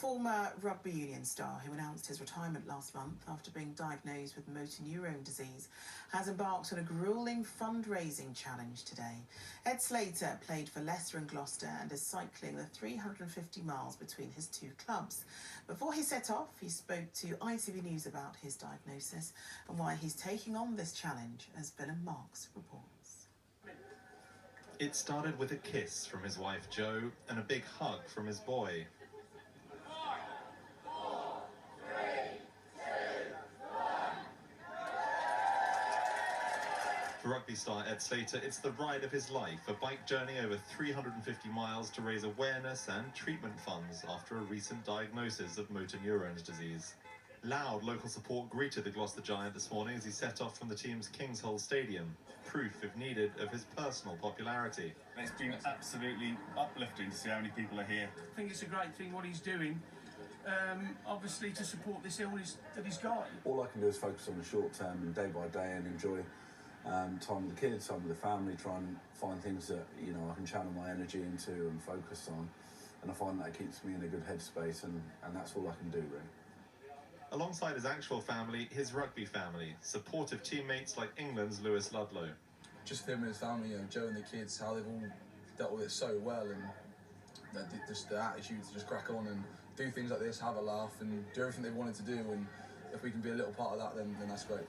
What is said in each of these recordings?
Former rugby union star who announced his retirement last month after being diagnosed with motor neuron disease has embarked on a gruelling fundraising challenge today. Ed Slater played for Leicester and Gloucester and is cycling the 350 miles between his two clubs. Before he set off, he spoke to ITV News about his diagnosis and why he's taking on this challenge, as Willem Marks reports. It started with a kiss from his wife Jo and a big hug from his boy. For rugby star Ed Slater, it's the ride of his life, a bike journey over 350 miles to raise awareness and treatment funds after a recent diagnosis of motor neurons disease. Loud local support greeted the Gloucester giant this morning as he set off from the team's Kingsholm Stadium, proof, if needed, of his personal popularity. It's been absolutely uplifting to see how many people are here. I think it's a great thing what he's doing, obviously to support this illness that he's got. All I can do is focus on the short term and day by day and enjoy time with the kids, time with the family, try and find things that, you know, I can channel my energy into and focus on. And I find that keeps me in a good headspace, and that's all I can do, really. Alongside his actual family, his rugby family, supportive teammates like England's Lewis Ludlow. Just him and his family, you know, Joe and the kids, how they've all dealt with it so well, and just the attitude to just crack on and do things like this, have a laugh and do everything they wanted to do, and if we can be a little part of that, then that's great.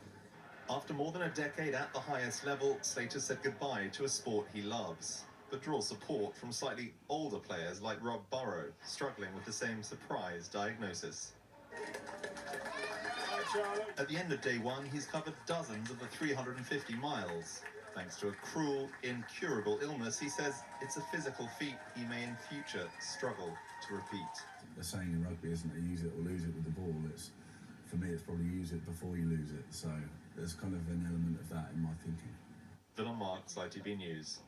After more than a decade at the highest level, Slater said goodbye to a sport he loves, but draws support from slightly older players like Rob Burrow, struggling with the same surprise diagnosis. At the end of day one, he's covered dozens of the 350 miles. Thanks to a cruel, incurable illness, he says it's a physical feat he may in future struggle to repeat. The saying in rugby isn't to use it or lose it with the ball. For me, it's probably use it before you lose it. So there's kind of an element of that in my thinking. Willem Marks, ITV News.